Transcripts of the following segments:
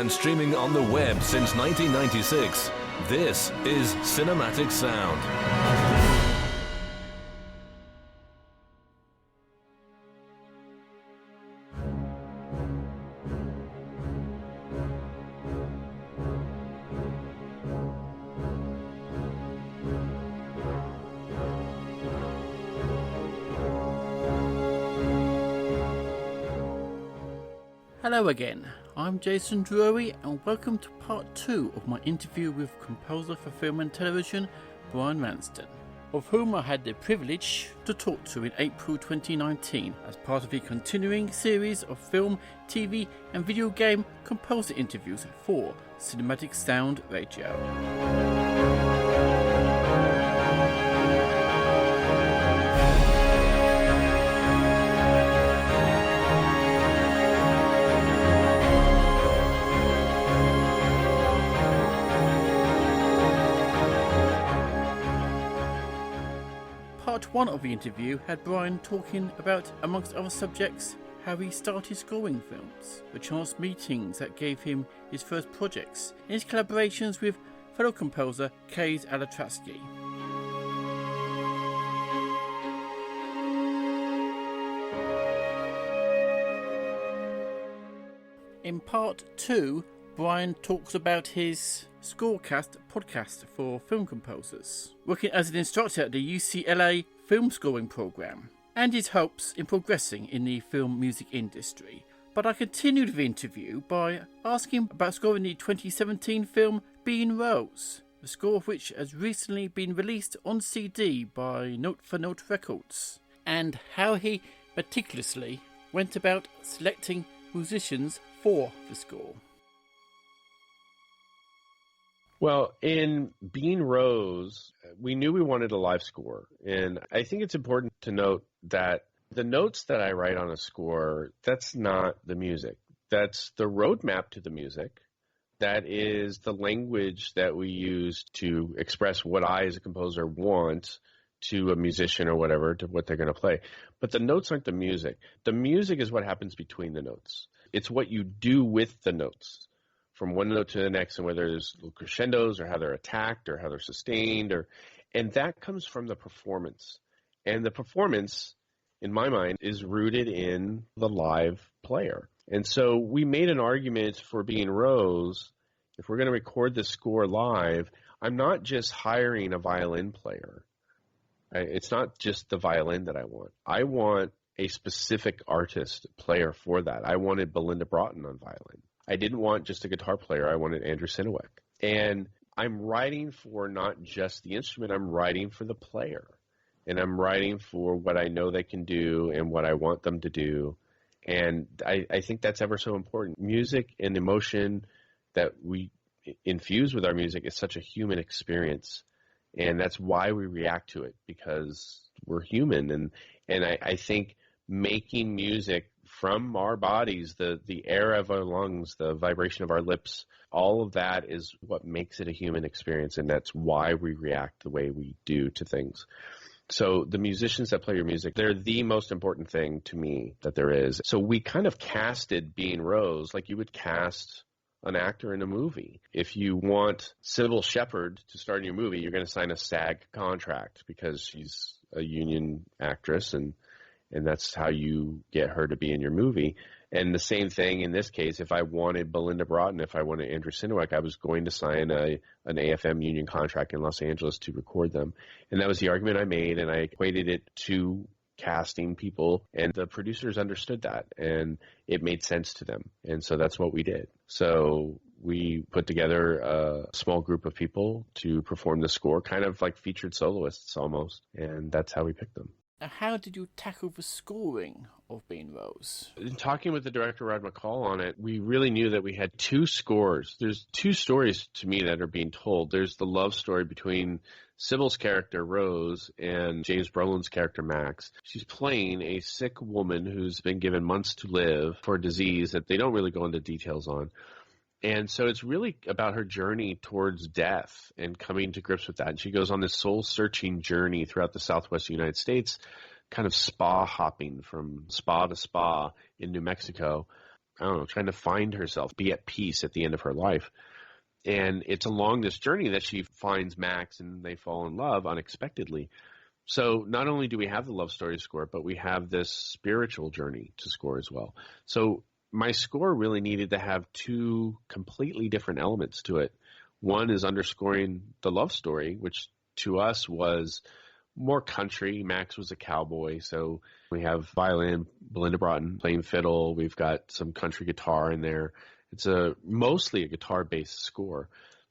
and streaming on the web since 1996, this is Cinematic Sound. Hello again, I'm Jason Drury and welcome to part 2 of my interview with composer for film and television Brian Ralston, of whom I had the privilege to talk to in April 2019 as part of a continuing series of film, TV and video game composer interviews for Cinematic Sound Radio. Part 1 of the interview had Brian talking about, amongst other subjects, how he started scoring films, the chance meetings that gave him his first projects, and his collaborations with fellow composer Al-Atrakchi. In part 2, Brian talks about his SCorecast Podcast for film composers, working as an instructor at the UCLA Film Scoring Program, and his hopes in progressing in the film music industry. But I continued the interview by asking about scoring the 2017 film Being Rose, the score of which has recently been released on CD by Note for Note Records, and how he meticulously went about selecting musicians for the score. Well, in Being Rose, we knew we wanted a live score. And I think it's important to note that the notes that I write on a score, that's not the music. That's the roadmap to the music. That is the language that we use to express what I, as a composer, want to a musician or whatever, to what they're going to play. But the notes aren't the music. The music is what happens between the notes. It's what you do with the notes, from one note to the next, and whether there's crescendos or how they're attacked or how they're sustained, and that comes from the performance. And the performance, in my mind, is rooted in the live player. And so we made an argument for Being Rose. If we're going to record the score live, I'm not just hiring a violin player. It's not just the violin that I want. I want a specific artist player for that. I wanted Belinda Broughton on violin. I didn't want just a guitar player. I wanted Andrew Sinowek. And I'm writing for not just the instrument. I'm writing for the player. And I'm writing for what I know they can do and what I want them to do. And I think that's ever so important. Music and emotion that we infuse with our music is such a human experience. And that's why we react to it, because we're human. And I think making music from our bodies, the air of our lungs, the vibration of our lips, all of that is what makes it a human experience, and that's why we react the way we do to things. So the musicians that play your music, they're the most important thing to me that there is. So we kind of casted Being Rose like you would cast an actor in a movie. If you want Sybil Shepherd to star in your movie, you're going to sign a SAG contract because she's a union actress, and that's how you get her to be in your movie. And the same thing in this case, if I wanted Belinda Broughton, if I wanted Andrew Sinowek, I was going to sign an AFM union contract in Los Angeles to record them. And that was the argument I made, and I equated it to casting people, and the producers understood that, and it made sense to them. And so that's what we did. So we put together a small group of people to perform the score, kind of like featured soloists almost, and that's how we picked them. How did you tackle the scoring of Being Rose? In talking with the director, Rod McCall, on it, we really knew that we had two scores. There's two stories to me that are being told. There's the love story between Sybil's character, Rose, and James Brolin's character, Max. She's playing a sick woman who's been given months to live for a disease that they don't really go into details on. And so it's really about her journey towards death and coming to grips with that. And she goes on this soul-searching journey throughout the Southwest United States, kind of spa hopping from spa to spa in New Mexico. I don't know, trying to find herself, be at peace at the end of her life. And it's along this journey that she finds Max and they fall in love unexpectedly. So not only do we have the love story to score, but we have this spiritual journey to score as well. So my score really needed to have two completely different elements to it. One is underscoring the love story, which to us was more country. Max was a cowboy. So we have violin, Belinda Broughton playing fiddle. We've got some country guitar in there. It's mostly a guitar-based score.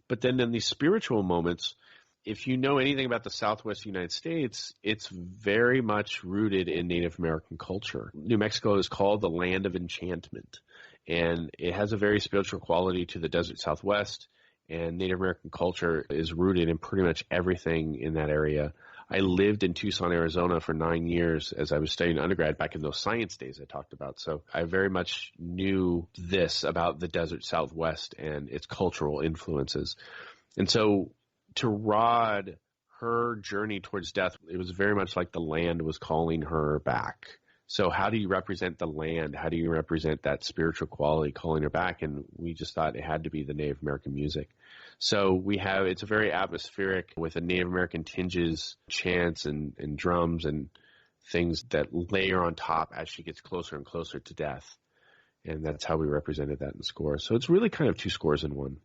But then in these spiritual moments, if you know anything about the Southwest United States, it's very much rooted in Native American culture. New Mexico is called the land of enchantment, and it has a very spiritual quality to the desert Southwest, and Native American culture is rooted in pretty much everything in that area. I lived in Tucson, Arizona for 9 years as I was studying undergrad back in those science days I talked about. So I very much knew this about the desert Southwest and its cultural influences. And so to Rod, her journey towards death, it was very much like the land was calling her back. So how do you represent the land? How do you represent that spiritual quality calling her back? And we just thought it had to be the Native American music. So it's a very atmospheric with a Native American tinges, chants and drums and things that layer on top as she gets closer and closer to death. And that's how we represented that in the score. So it's really kind of two scores in one.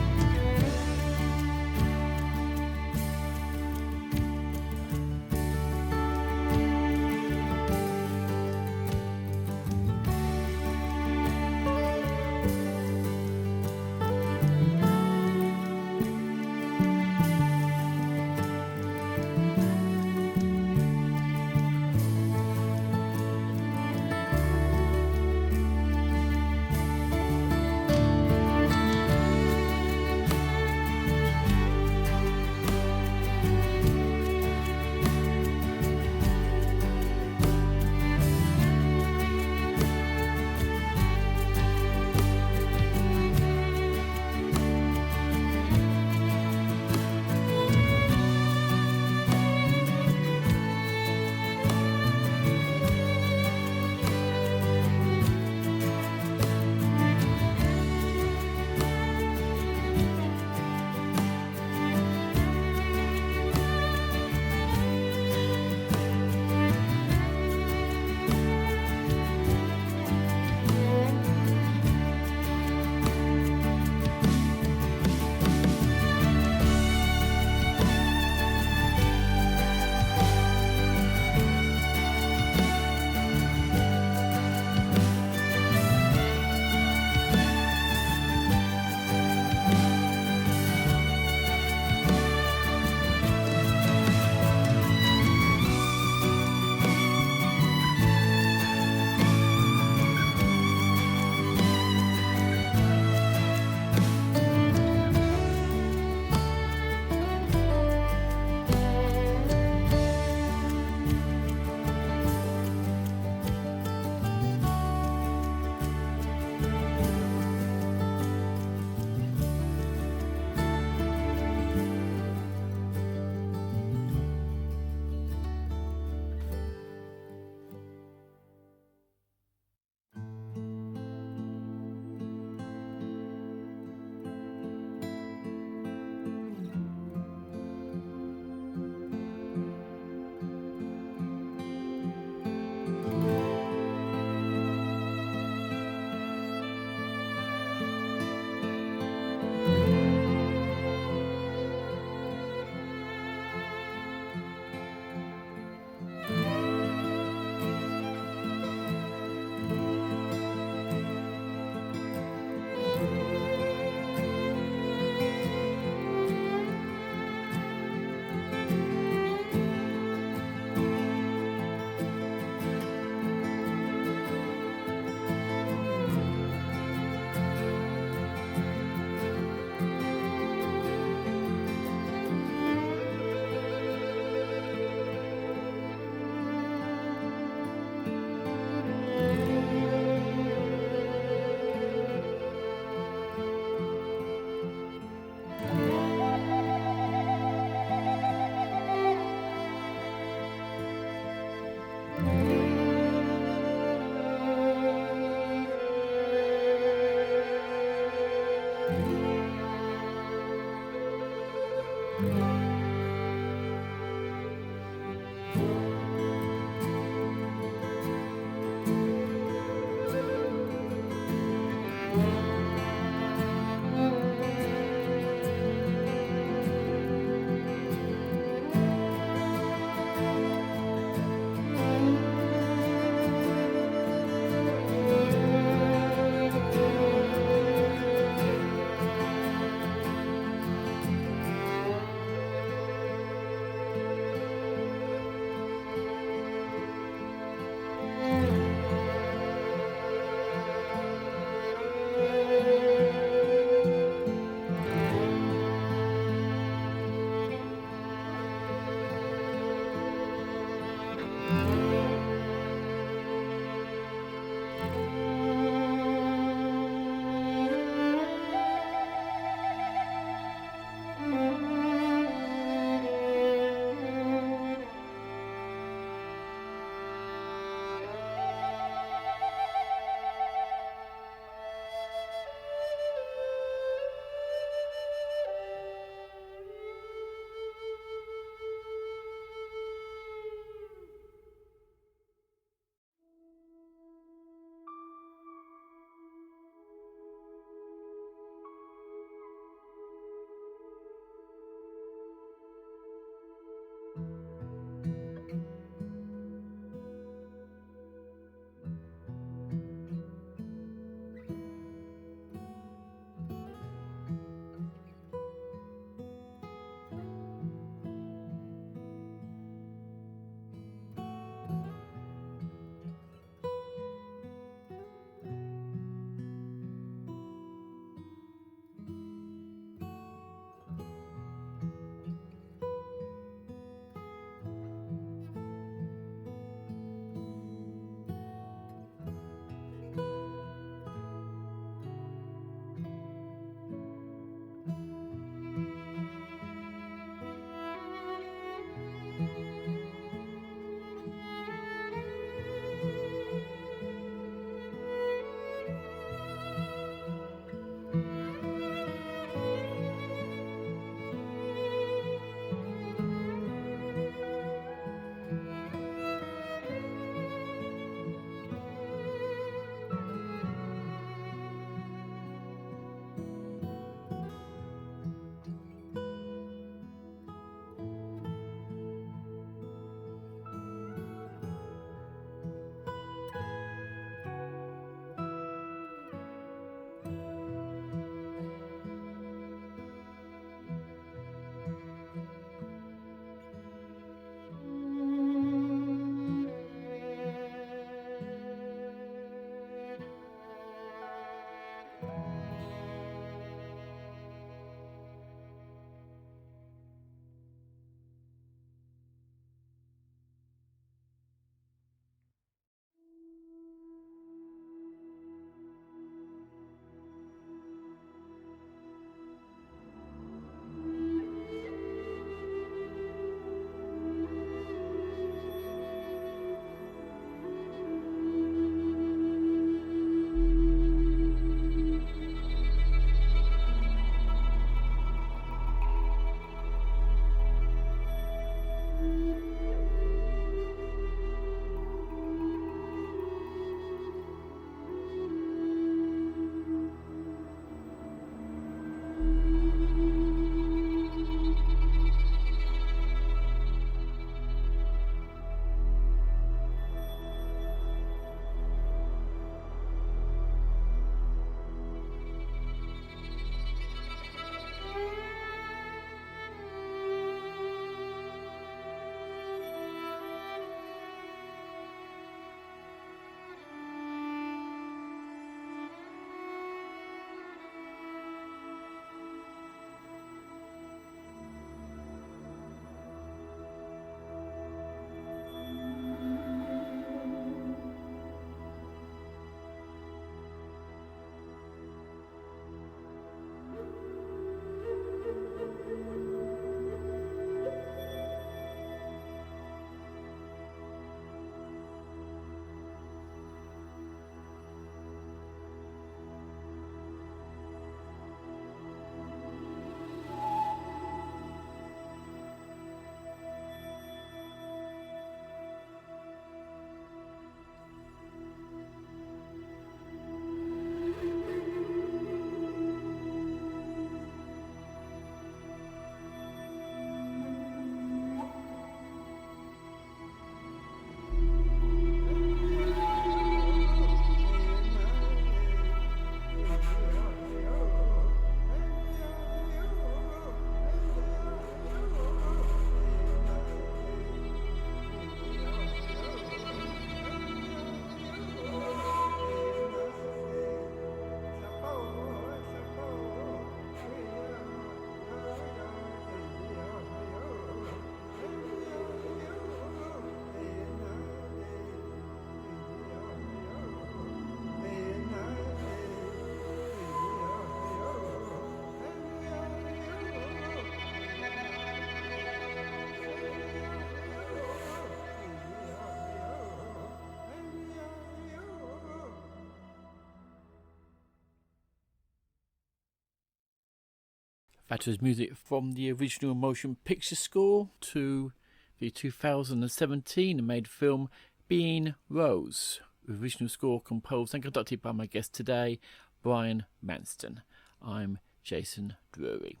That was music from the original motion picture score to the 2017 made film Being Rose. The original score composed and conducted by my guest today, Brian Ralston. I'm Jason Drury.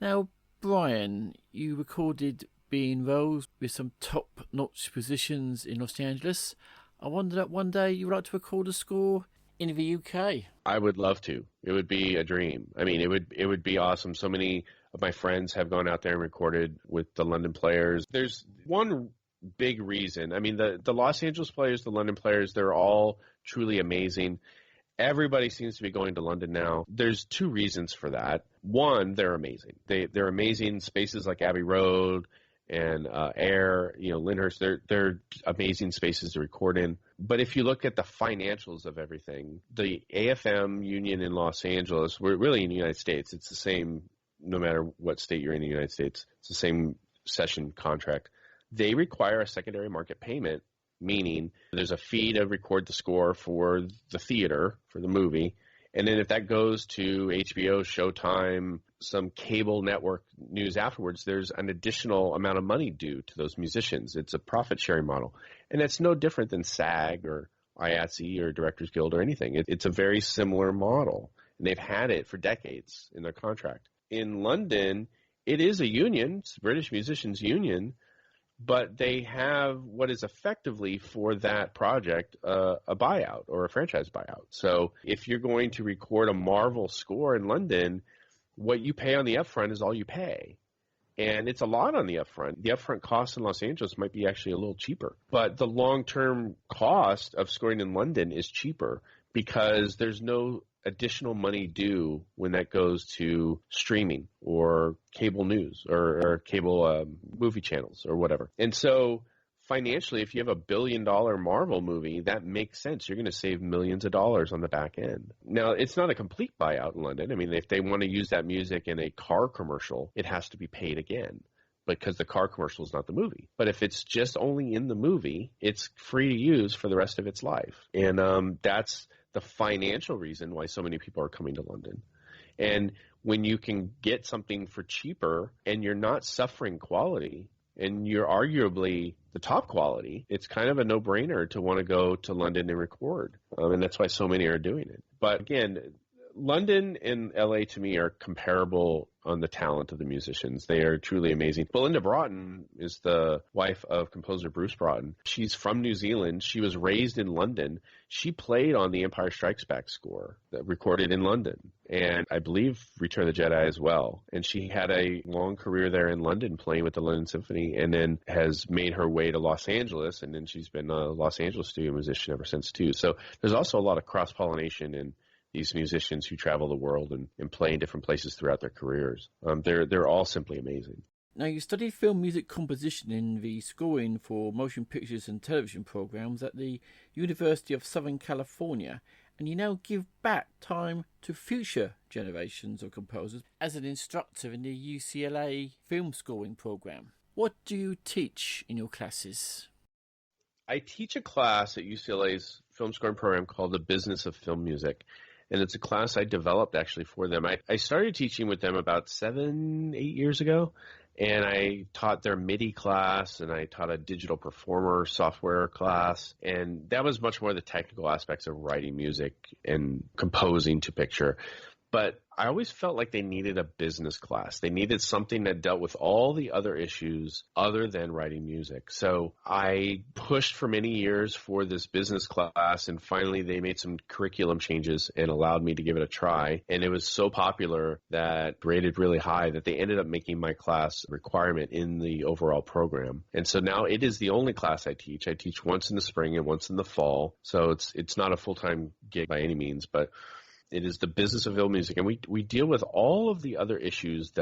Now, Brian, you recorded Being Rose with some top-notch musicians in Los Angeles. I wonder that one day you would like to record a score in the UK. I would love to. It would be a dream. I mean, it would be awesome. So many of my friends have gone out there and recorded with the London Players. There's one big reason. I mean, the Los Angeles Players, the London Players, they're all truly amazing. Everybody seems to be going to London now. There's two reasons for that. One, they're amazing. They're amazing. Spaces like Abbey Road and Air, Lyndhurst, they're amazing spaces to record in. But if you look at the financials of everything, the AFM union in Los Angeles, we're really in the United States. It's the same, no matter what state you're in the United States. It's the same session contract. They require a secondary market payment, meaning there's a fee to record the score for the theater, for the movie. And then if that goes to HBO, Showtime, some cable network news afterwards, there's an additional amount of money due to those musicians. It's a profit-sharing model. And it's no different than SAG or IATSE or Directors Guild or anything. It's a very similar model. And they've had it for decades in their contract. In London, it is a union. It's the British Musicians Union. But they have what is effectively for that project a buyout or a franchise buyout. So if you're going to record a Marvel score in London, what you pay on the upfront is all you pay. And it's a lot on the upfront. The upfront cost in Los Angeles might be actually a little cheaper. But the long-term cost of scoring in London is cheaper because there's no additional money due when that goes to streaming or cable news or cable movie channels or whatever. And so financially, if you have a $1 billion Marvel movie, that makes sense. You're going to save millions of dollars on the back end. Now, it's not a complete buyout in London. I mean, if they want to use that music in a car commercial, it has to be paid again because the car commercial is not the movie. But if it's just only in the movie, it's free to use for the rest of its life. And that's the financial reason why so many people are coming to London. And when you can get something for cheaper and you're not suffering quality and you're arguably the top quality, it's kind of a no-brainer to want to go to London and record. And that's why so many are doing it. But again, London and LA to me are comparable on the talent of the musicians. They are truly amazing. Belinda Broughton is the wife of composer Bruce Broughton. She's from New Zealand. She was raised in London. She played on the Empire Strikes Back score that recorded in London, and I believe Return of the Jedi as well. And she had a long career there in London playing with the London Symphony, and then has made her way to Los Angeles, and then she's been a Los Angeles studio musician ever since too. So there's also a lot of cross-pollination in these musicians who travel the world and play in different places throughout their careers. They're all simply amazing. Now, you studied film music composition in the scoring for motion pictures and television programs at the University of Southern California, and you now give back time to future generations of composers as an instructor in the UCLA Film Scoring Program. What do you teach in your classes? I teach a class at UCLA's Film Scoring Program called The Business of Film Music. And it's a class I developed actually for them. I started teaching with them about 7-8 years ago, and I taught their MIDI class, and I taught a digital performer software class, and that was much more the technical aspects of writing music and composing to picture. But I always felt like they needed a business class. They needed something that dealt with all the other issues other than writing music. So I pushed for many years for this business class, and finally they made some curriculum changes and allowed me to give it a try. And it was so popular that rated really high that they ended up making my class a requirement in the overall program. And so now it is the only class I teach. I teach once in the spring and once in the fall. So it's not a full-time gig by any means, but it is the business of film music, and we deal with all of the other issues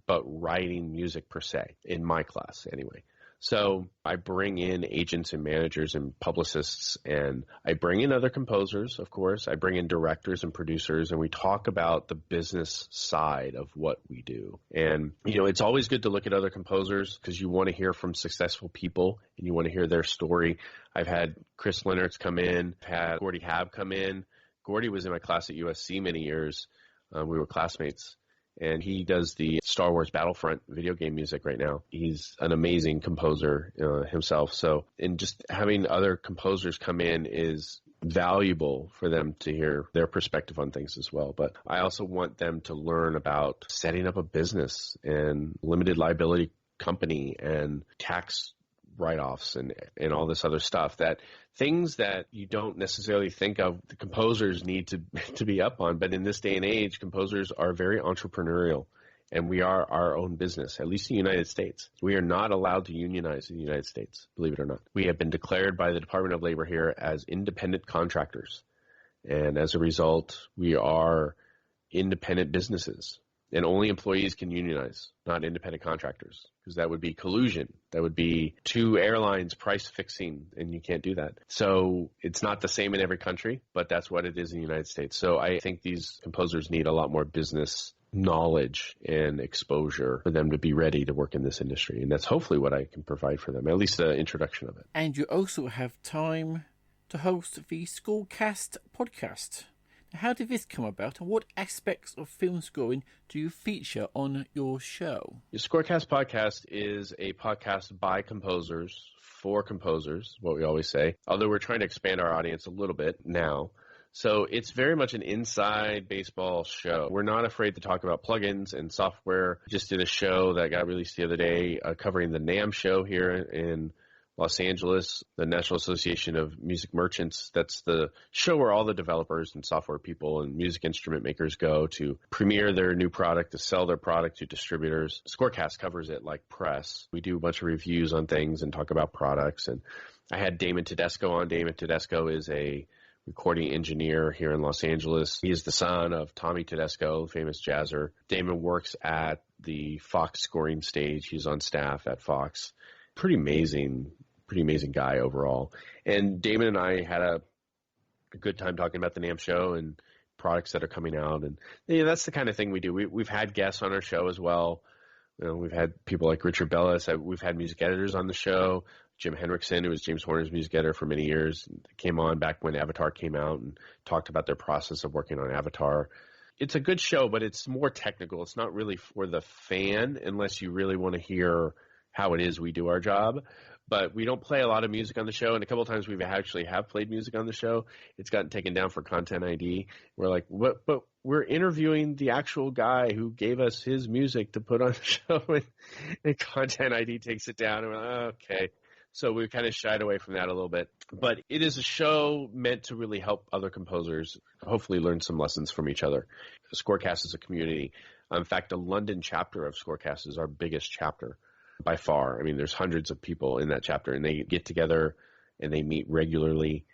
but writing music per se, in my class anyway. So I bring in agents and managers and publicists, and I bring in other composers, of course. I bring in directors and producers, and we talk about the business side of what we do. And, it's always good to look at other composers because you want to hear from successful people, and you want to hear their story. I've had Chris Leonard's come in, I've had Gordy Habb come in. Gordy was in my class at USC many years. We were classmates. and he does the Star Wars Battlefront video game music right now. He's an amazing composer himself. So, and just having other composers come in is valuable for them to hear their perspective on things as well. But I also want them to learn about setting up a business and limited liability company and tax write-offs and all this other stuff, that things that you don't necessarily think of the composers need to be up on. But in this day and age, composers are very entrepreneurial, and we are our own business, at least in the United States. We are not allowed to unionize in the United States, believe it or not. We have been declared by the Department of Labor here as independent contractors. And as a result, we are independent businesses. And only employees can unionize, not independent contractors, because that would be collusion. That would be two airlines price fixing, and you can't do that. So it's not the same in every country, but that's what it is in the United States. So I think these composers need a lot more business knowledge and exposure for them to be ready to work in this industry. And that's hopefully what I can provide for them, at least the introduction of it. And you also have time to host the SCorecast Podcast. How did this come about, and what aspects of film scoring do you feature on your show? The ScoreCast Podcast is a podcast by composers, for composers, what we always say, although we're trying to expand our audience a little bit now. So it's very much an inside baseball show. We're not afraid to talk about plugins and software. Just did a show that got released the other day covering the NAMM show here in Los Angeles, the National Association of Music Merchants. That's the show where all the developers and software people and music instrument makers go to premiere their new product, to sell their product to distributors. Scorecast covers it like press. We do a bunch of reviews on things and talk about products. And I had Damon Tedesco on. Damon Tedesco is a recording engineer here in Los Angeles. He is the son of Tommy Tedesco, famous jazzer. Damon works at the Fox scoring stage. He's on staff at Fox. Pretty amazing guy overall. And Damon and I had a good time talking about the NAMM show and products that are coming out. And that's the kind of thing we do. We've had guests on our show as well. We've had people like Richard Bellis. We've had music editors on the show. Jim Henriksen, who was James Horner's music editor for many years, came on back when Avatar came out and talked about their process of working on Avatar. It's a good show, but it's more technical. It's not really for the fan unless you really want to hear how it is we do our job. But we don't play a lot of music on the show, and a couple of times we've actually played music on the show. It's gotten taken down for Content ID. We're like, what? But we're interviewing the actual guy who gave us his music to put on the show, and Content ID takes it down, and we're like, okay. So we kind of shied away from that a little bit. But it is a show meant to really help other composers hopefully learn some lessons from each other. Scorecast is a community. In fact, the London chapter of Scorecast is our biggest chapter by far. I mean, there's hundreds of people in that chapter, and they get together and they meet regularly,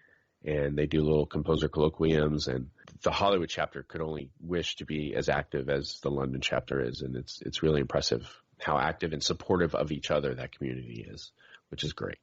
and they do little composer colloquiums. And the Hollywood chapter could only wish to be as active as the London chapter is, and it's really impressive how active and supportive of each other that community is, which is great.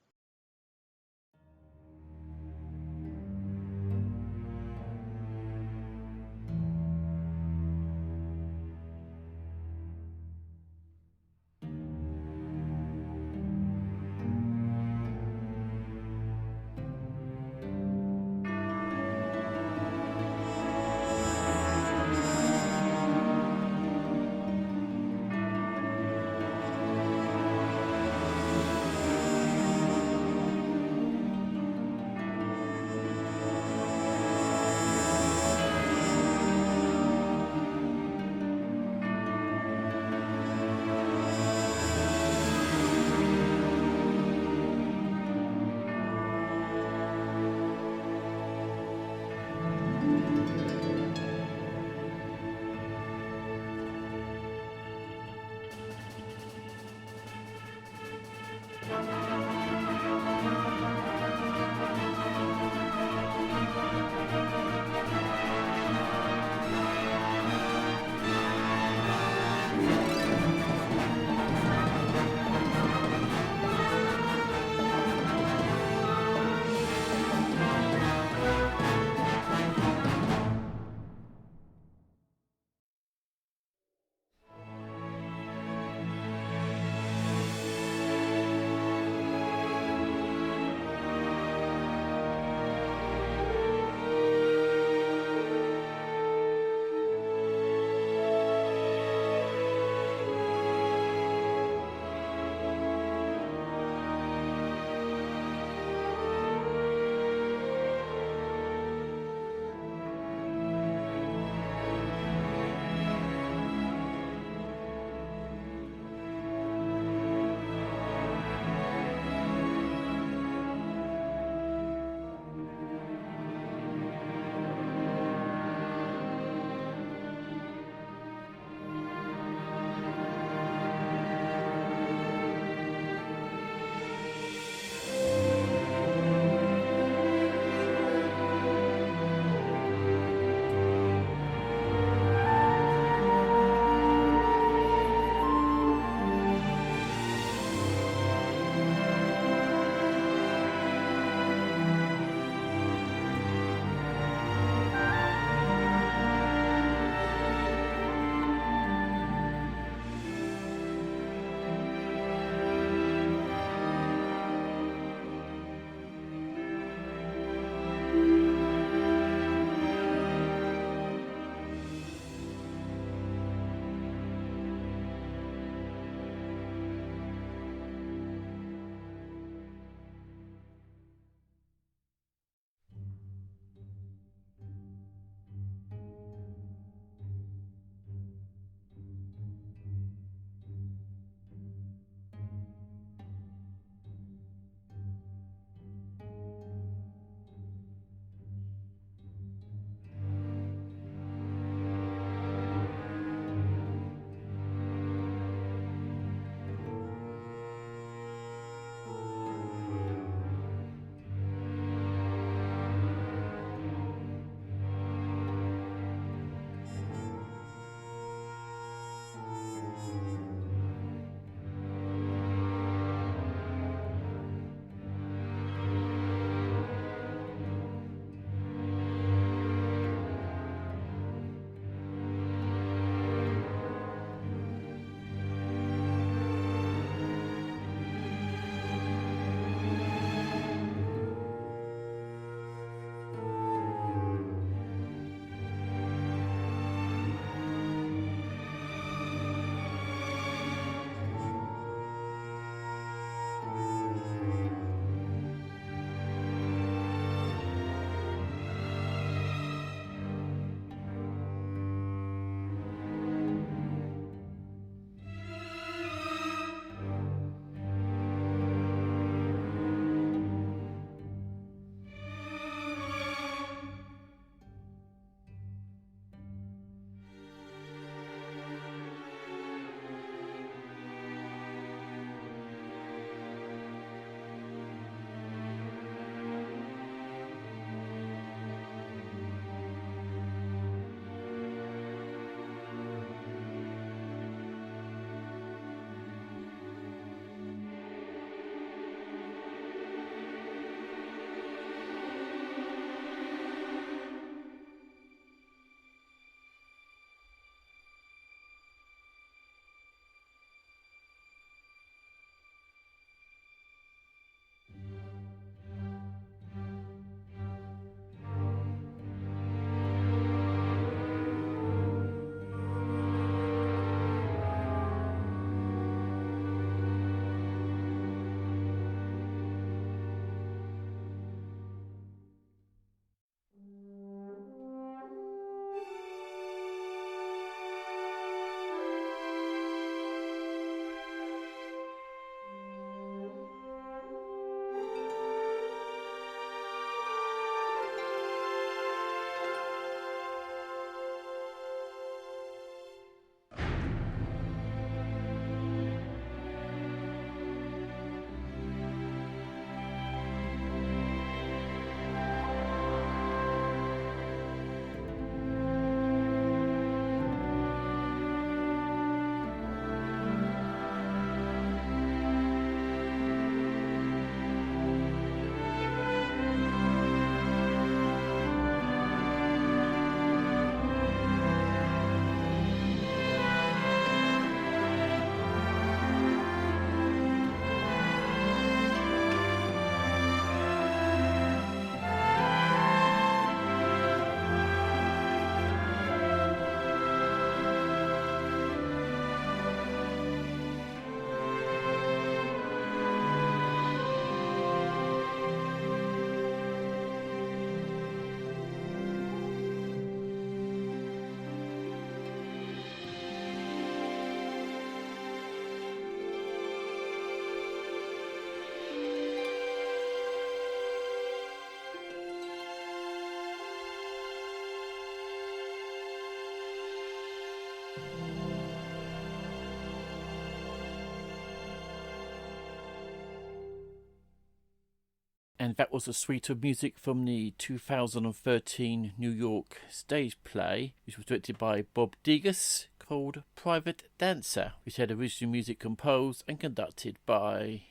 And that was a suite of music from the 2013 New York stage play, which was directed by Bob Degas, called Private Dancer, which had original music composed and conducted by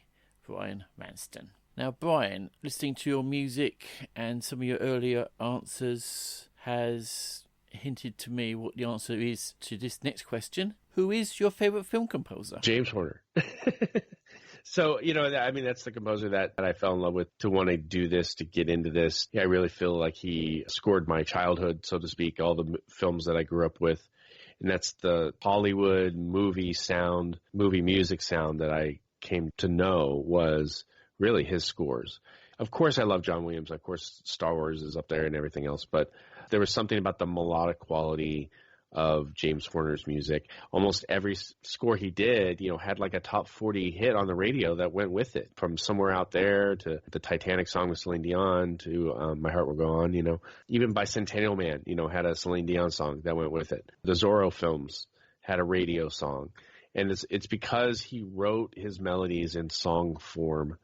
Brian Ralston. Now, Brian, listening to your music and some of your earlier answers has hinted to me what the answer is to this next question. Who is your favourite film composer? James Horner. So, I mean, that's the composer that I fell in love with to want to do this, to get into this. I really feel like he scored my childhood, so to speak, all the films that I grew up with. And that's the Hollywood movie music sound that I came to know was really his scores. Of course, I love John Williams. Of course, Star Wars is up there and everything else. But there was something about the melodic quality of James Horner's music. Almost every score he did, had like a top 40 hit on the radio that went with it, from Somewhere Out There to the Titanic song with Celine Dion to My Heart Will Go On, Even Bicentennial Man, had a Celine Dion song that went with it. The Zorro films had a radio song. And it's because he wrote his melodies in song form,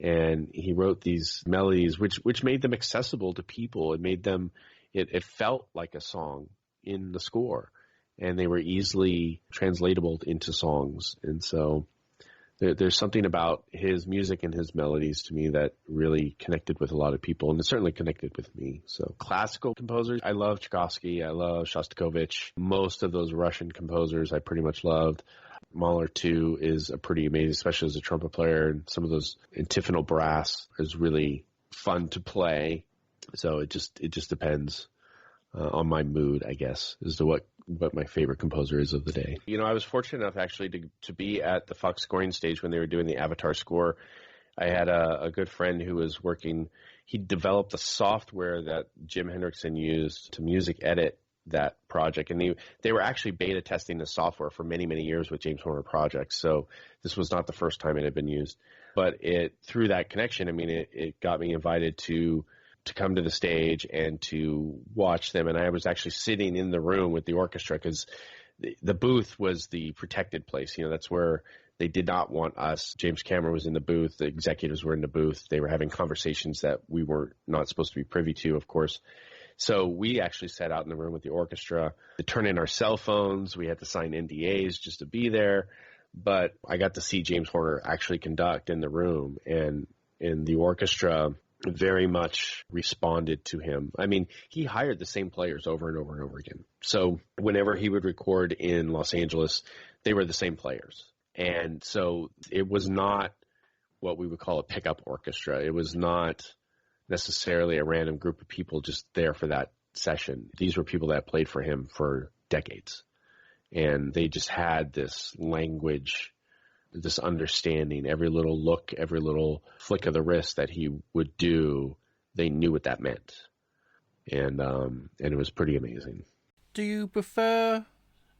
and he wrote these melodies which made them accessible to people. It made them, it felt like a song in the score, and they were easily translatable into songs. And so there's something about his music and his melodies to me that really connected with a lot of people, and it certainly connected with me. So classical composers, I love Tchaikovsky, I love Shostakovich. Most of those Russian composers I pretty much loved. Mahler too is a pretty amazing, especially as a trumpet player, and some of those antiphonal brass is really fun to play. So it just depends on my mood, I guess, as to what my favorite composer is of the day. I was fortunate enough actually to be at the Fox scoring stage when they were doing the Avatar score. I had a good friend who was working. He developed the software that Jim Hendrickson used to music edit that project, and they were actually beta testing the software for many, many years with James Horner projects. So this was not the first time it had been used, but through that connection, I mean, it got me invited to come to the stage and to watch them. And I was actually sitting in the room with the orchestra, because the booth was the protected place. That's where they did not want us. James Cameron was in the booth. The executives were in the booth. They were having conversations that we were not supposed to be privy to, of course. So we actually sat out in the room with the orchestra to turn in our cell phones. We had to sign NDAs just to be there. But I got to see James Horner actually conduct in the room, and the orchestra very much responded to him. I mean, he hired the same players over and over and over again. So whenever he would record in Los Angeles, they were the same players. And so it was not what we would call a pickup orchestra. It was not necessarily a random group of people just there for that session. These were people that played for him for decades. And they just had this language, this understanding. Every little look, every little flick of the wrist that he would do, they knew what that meant. And it was pretty amazing. Do you prefer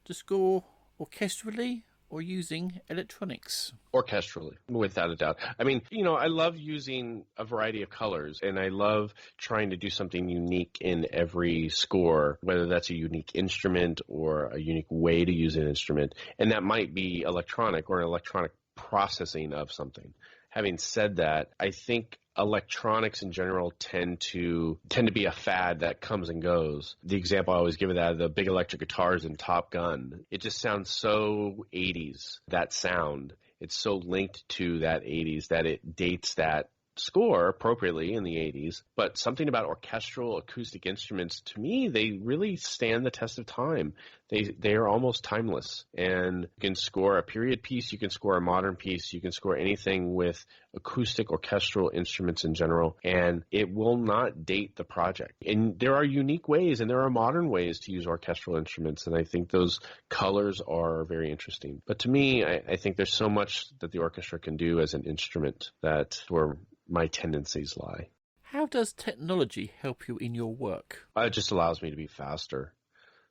to score orchestrally or using electronics? Orchestrally, without a doubt. I mean, I love using a variety of colors, and I love trying to do something unique in every score, whether that's a unique instrument or a unique way to use an instrument. And that might be electronic or an electronic processing of something. Having said that, I think electronics in general tend to be a fad that comes and goes. The example I always give of that, the big electric guitars in Top Gun, it just sounds so 80s, that sound. It's so linked to that 80s that it dates that score appropriately in the 80s. But something about orchestral acoustic instruments, to me, they really stand the test of time. They are almost timeless. And you can score a period piece, you can score a modern piece, you can score anything with acoustic orchestral instruments in general, and it will not date the project. And there are unique ways and there are modern ways to use orchestral instruments, and I think those colors are very interesting. But to me, I think there's so much that the orchestra can do as an instrument that's where my tendencies lie. How does technology help you in your work? It just allows me to be faster.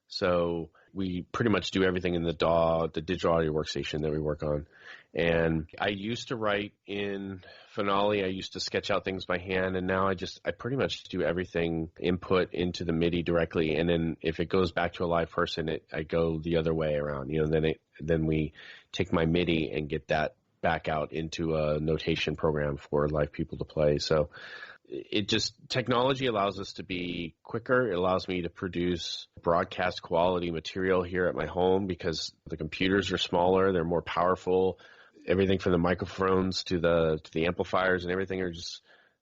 So we pretty much do everything in the DAW, the digital audio workstation that we work on. And I used to write in Finale. I used to sketch out things by hand, and now I pretty much do everything input into the MIDI directly. And then if it goes back to a live person, I go the other way around. Then we take my MIDI and get that back out into a notation program for live people to play. So technology allows us to be quicker. It allows me to produce broadcast quality material here at my home because the computers are smaller, they're more powerful. Everything from the microphones to the amplifiers and everything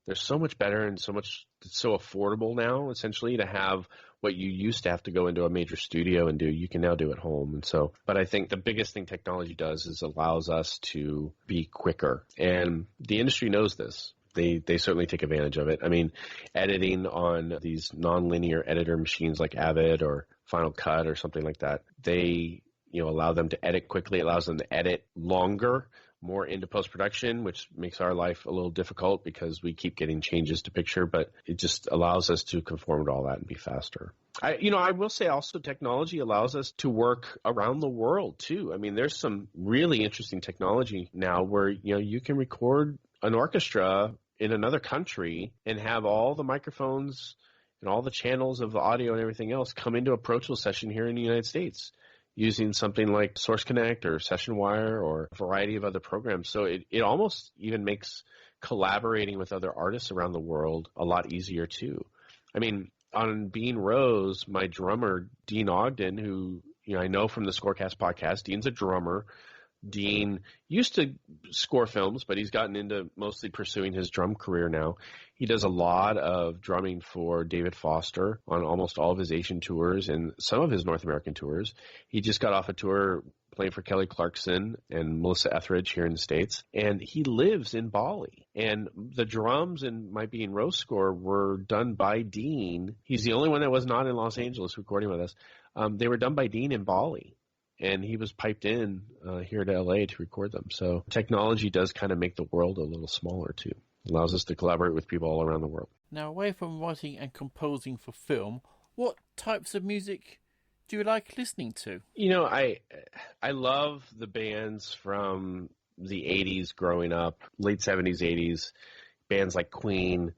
they're so much better and it's so affordable now, essentially, to have what you used to have to go into a major studio and do, you can now do at home. And so, but I think the biggest thing technology does is allows us to be quicker. And the industry knows this. They certainly take advantage of it. I mean, editing on these nonlinear editor machines like Avid or Final Cut or something like that, they allow them to edit quickly, allows them to edit longer, more into post-production, which makes our life a little difficult because we keep getting changes to picture, but it just allows us to conform to all that and be faster. I will say also technology allows us to work around the world too. I mean, there's some really interesting technology now where, you can record an orchestra in another country and have all the microphones and all the channels of the audio and everything else come into a Pro Tools session here in the United States, using something like Source Connect or Session Wire or a variety of other programs. So it almost even makes collaborating with other artists around the world a lot easier too. I mean, on Bean Rose, my drummer, Dean Ogden, who I know from the SCorecast podcast, Dean's a drummer. Dean used to score films, but he's gotten into mostly pursuing his drum career now. He does a lot of drumming for David Foster on almost all of his Asian tours and some of his North American tours. He just got off a tour playing for Kelly Clarkson and Melissa Etheridge here in the States, and he lives in Bali. And the drums in my Bean Rose score were done by Dean. He's the only one that was not in Los Angeles recording with us. They were done by Dean in Bali. And he was piped in here to LA to record them. So technology does kind of make the world a little smaller too. It allows us to collaborate with people all around the world. Now, away from writing and composing for film, what types of music do you like listening to? I love the bands from the 80s growing up, late 70s, 80s, bands like Queen,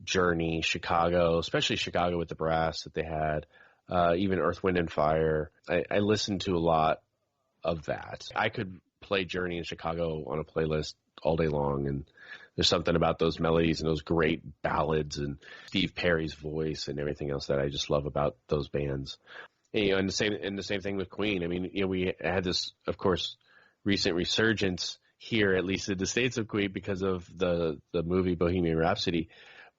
Journey, Chicago, especially Chicago with the brass that they had. Even Earth, Wind, and Fire. I listen to a lot of that. I could play Journey in Chicago on a playlist all day long, and there's something about those melodies and those great ballads and Steve Perry's voice and everything else that I just love about those bands. And the same thing with Queen. I mean, we had this, of course, recent resurgence here, at least in the States, of Queen because of the movie Bohemian Rhapsody.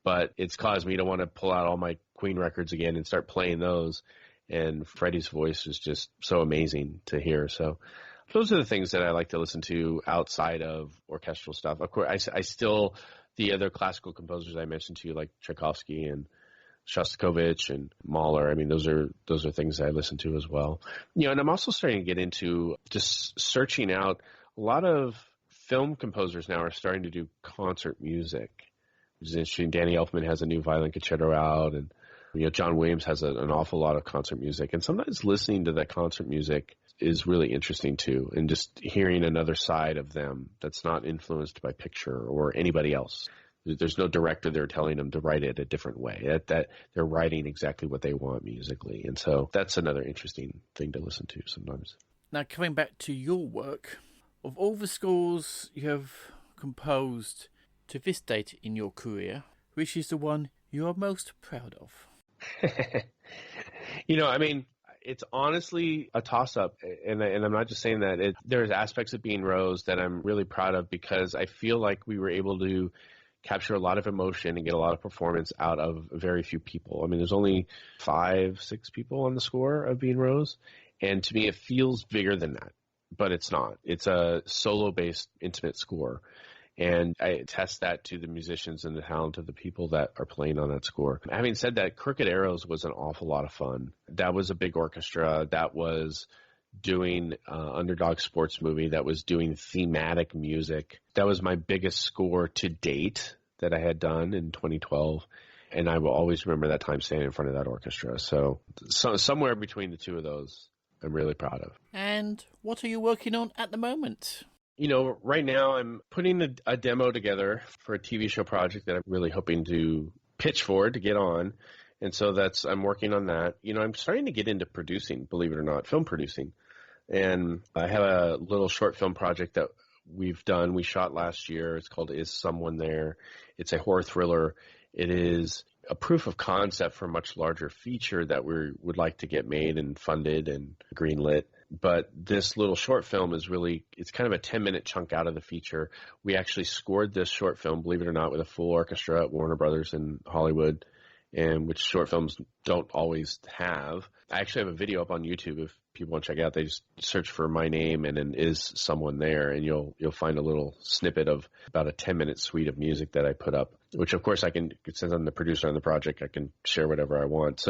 But it's caused me to want to pull out all my Queen records again and start playing those. And Freddie's voice is just so amazing to hear. So those are the things that I like to listen to outside of orchestral stuff. Of course, I still, the other classical composers I mentioned to you, like Tchaikovsky and Shostakovich and Mahler. I mean, those are things I listen to as well. And I'm also starting to get into just searching out. A lot of film composers now are starting to do concert music, which is interesting. Danny Elfman has a new violin concerto out, and John Williams has an awful lot of concert music. And sometimes listening to that concert music is really interesting too, and just hearing another side of them that's not influenced by picture or anybody else. There's no director there telling them to write it a different way. That they're writing exactly what they want musically, and so that's another interesting thing to listen to sometimes. Now, coming back to your work, of all the scores you have composed to this date in your career, which is the one you are most proud of? I mean, it's honestly a toss-up, and I'm not just saying that. There's aspects of Bean Rose that I'm really proud of because I feel like we were able to capture a lot of emotion and get a lot of performance out of very few people. I mean, there's only 5-6 people on the score of Bean Rose, and to me it feels bigger than that, but it's not. It's a solo-based, intimate score. And I attest that to the musicians and the talent of the people that are playing on that score. Having said that, Crooked Arrows was an awful lot of fun. That was a big orchestra. That was doing underdog sports movie. That was doing thematic music. That was my biggest score to date that I had done in 2012. And I will always remember that time standing in front of that orchestra. So somewhere between the two of those, I'm really proud of. And what are you working on at the moment? Right now I'm putting a demo together for a TV show project that I'm really hoping to pitch for to get on. And so I'm working on that. I'm starting to get into producing, believe it or not, film producing. And I have a little short film project that we've done. We shot last year. It's called Is Someone There? It's a horror thriller. It is a proof of concept for a much larger feature that we would like to get made and funded and greenlit. But this little short film is really, it's kind of a 10-minute chunk out of the feature. We actually scored this short film, believe it or not, with a full orchestra at Warner Brothers in Hollywood, and which short films don't always have. I actually have a video up on YouTube if people want to check it out. They just search for my name and then Is Someone There, and you'll find a little snippet of about a 10-minute suite of music that I put up, which of course I can, since I'm the producer on the project, I can share whatever I want.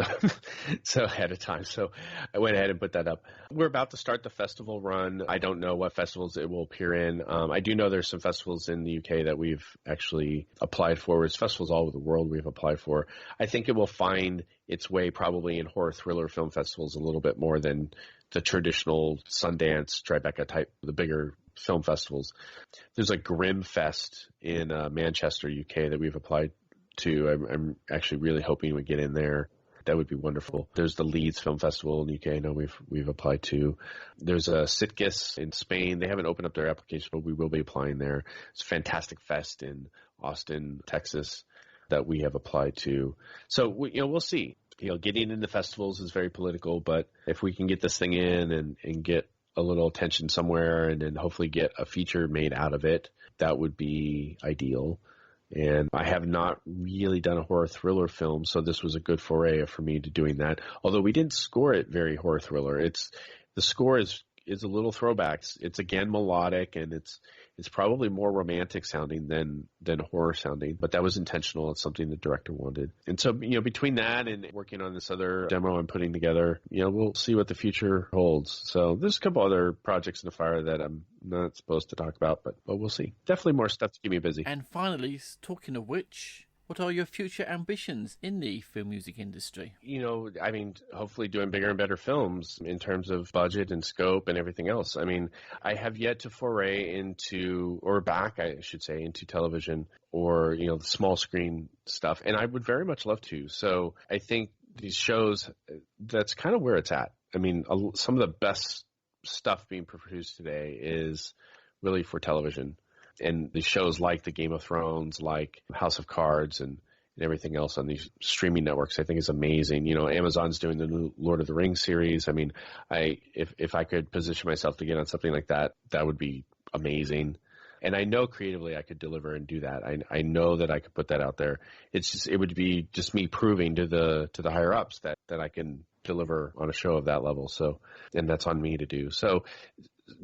So ahead of time. So I went ahead and put that up. We're about to start the festival run. I don't know what festivals it will appear in. I do know there's some festivals in the UK that we've actually applied for. There's festivals all over the world we've applied for. I think it will find its way probably in horror thriller film festivals a little bit more than the traditional Sundance, Tribeca type, the bigger film festivals. There's a Grimm Fest in Manchester, UK that we've applied to. I'm actually really hoping we get in there. That would be wonderful. There's the Leeds Film Festival in the UK. I know we've applied to. There's a Sitges in Spain. They haven't opened up their application, but we will be applying there. It's a fantastic fest in Austin, Texas that we have applied to. So we'll see. Getting into festivals is very political, but if we can get this thing in and get a little attention somewhere and then hopefully get a feature made out of it, that would be ideal. And I have not really done a horror thriller film, so this was a good foray for me to doing that. Although we didn't score it very horror thriller. The score is a little throwbacks. It's again melodic, and it's probably more romantic sounding than horror sounding, but that was intentional. It's something the director wanted. And so, between that and working on this other demo I'm putting together, we'll see what the future holds. So there's a couple other projects in the fire that I'm not supposed to talk about, but we'll see. Definitely more stuff to keep me busy. And finally, talking of which, what are your future ambitions in the film music industry? Hopefully doing bigger and better films in terms of budget and scope and everything else. I have yet to foray into television or, the small screen stuff. And I would very much love to. So I think these shows, that's kind of where it's at. Some of the best stuff being produced today is really for television. And the shows like the Game of Thrones, like House of Cards and everything else on these streaming networks, I think is amazing. Amazon's doing the new Lord of the Rings series. If I could position myself to get on something like that, that would be amazing. And I know creatively I could deliver and do that. I know that I could put that out there. It would be just me proving to the higher ups that I can deliver on a show of that level. So, and that's on me to do. So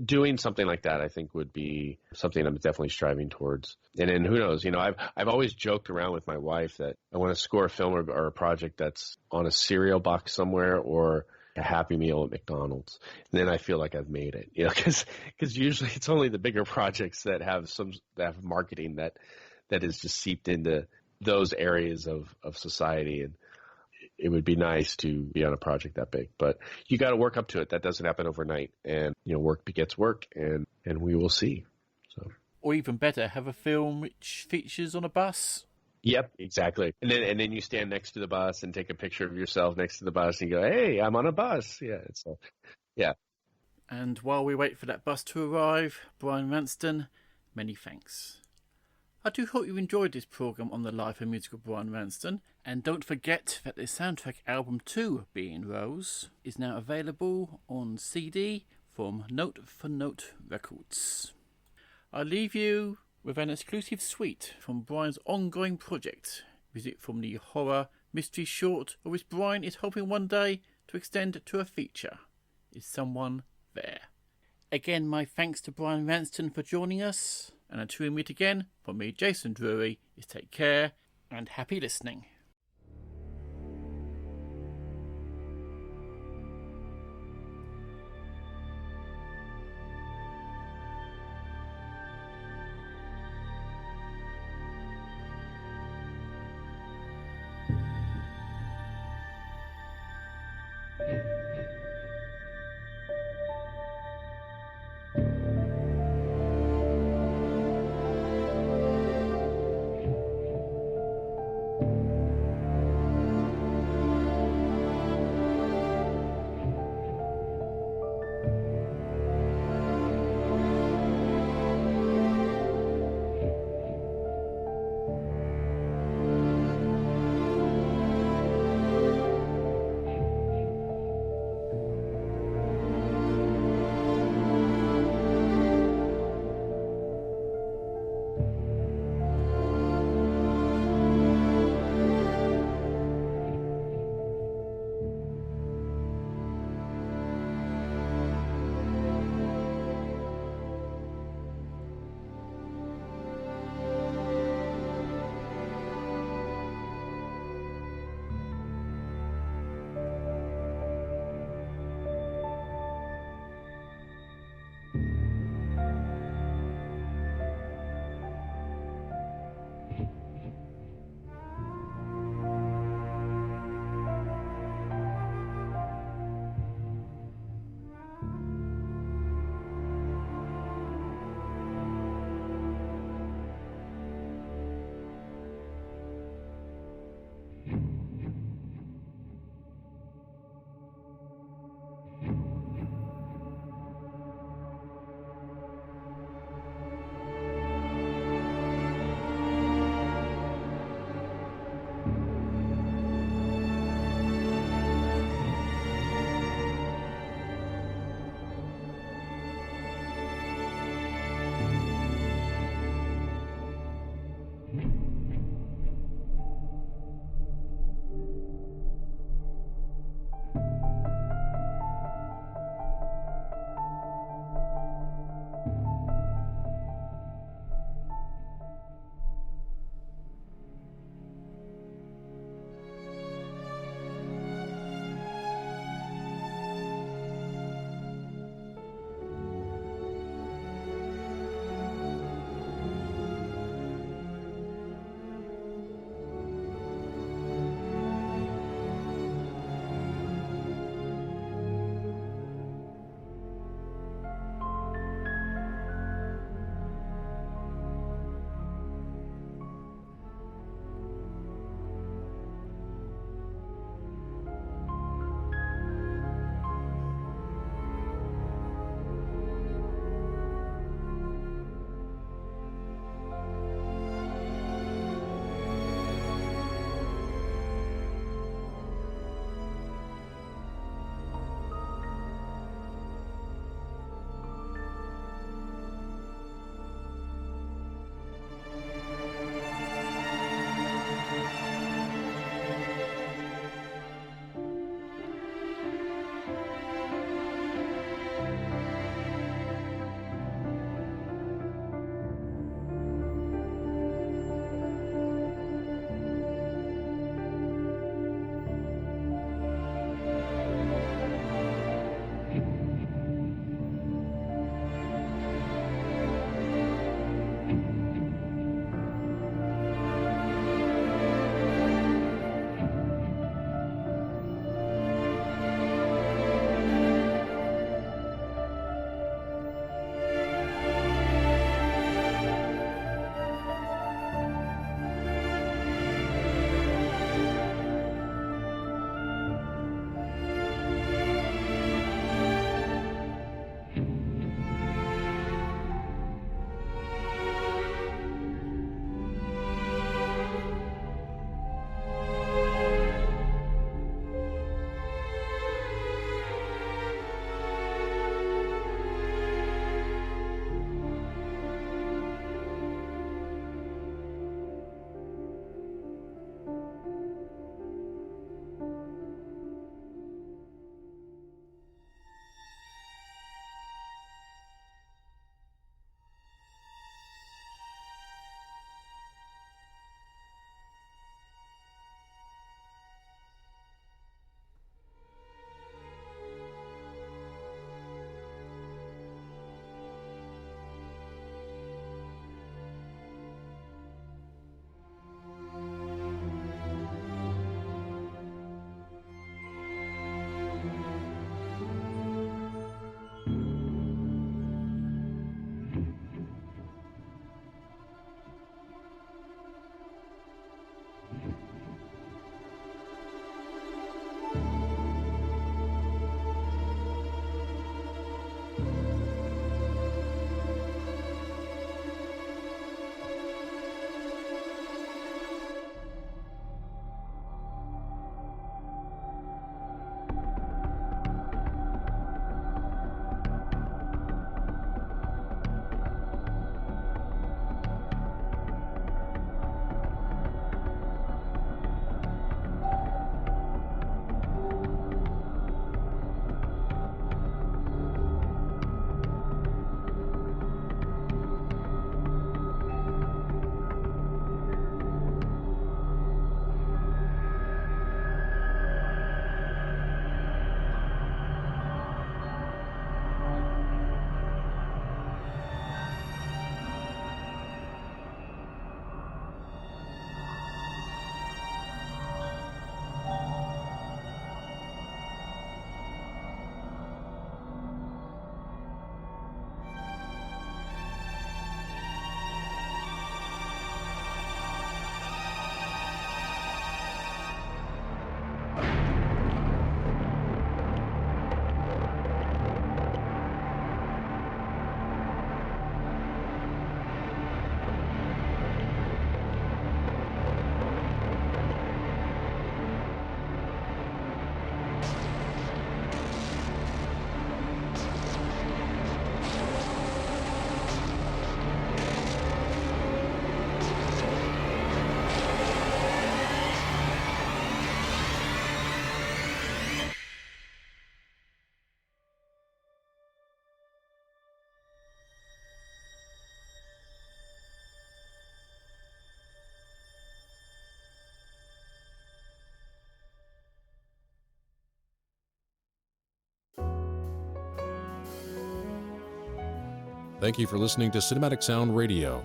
doing something like that, I think, would be something I'm definitely striving towards. And then who knows, I've always joked around with my wife that I want to score a film or a project that's on a cereal box somewhere or a Happy Meal at McDonald's. And then I feel like I've made it, because usually it's only the bigger projects that have marketing that is just seeped into those areas of society. And it would be nice to be on a project that big, but you got to work up to it. That doesn't happen overnight, and work begets work, and we will see. So, or even better, have a film which features on a bus. Yep, exactly. And then you stand next to the bus and take a picture of yourself next to the bus, and you go, "Hey, I'm on a bus." Yeah. And while we wait for that bus to arrive, Brian Ralston, many thanks. I do hope you enjoyed this programme on the life and music of Brian Ralston, and don't forget that the soundtrack album 2, Being Rose, is now available on CD from Note for Note Records. I leave you with an exclusive suite from Brian's ongoing project, music from the horror mystery short, which Brian is hoping one day to extend to a feature. Is Someone There? Again, my thanks to Brian Ralston for joining us. And until we meet again, from me, Jason Drury, is take care and happy listening. Thank you for listening to Cinematic Sound Radio.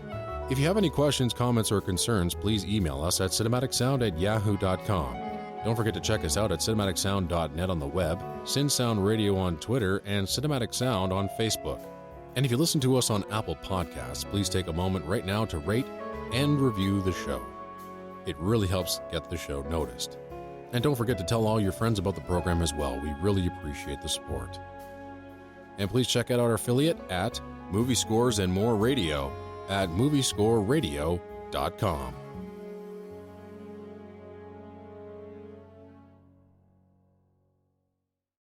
If you have any questions, comments, or concerns, please email us at cinematicsound@yahoo.com. Don't forget to check us out at cinematicsound.net on the web, CinSound Radio on Twitter, and Cinematic Sound on Facebook. And if you listen to us on Apple Podcasts, please take a moment right now to rate and review the show. It really helps get the show noticed. And don't forget to tell all your friends about the program as well. We really appreciate the support. And please check out our affiliate at Movie Scores and More Radio at moviescoreradio.com.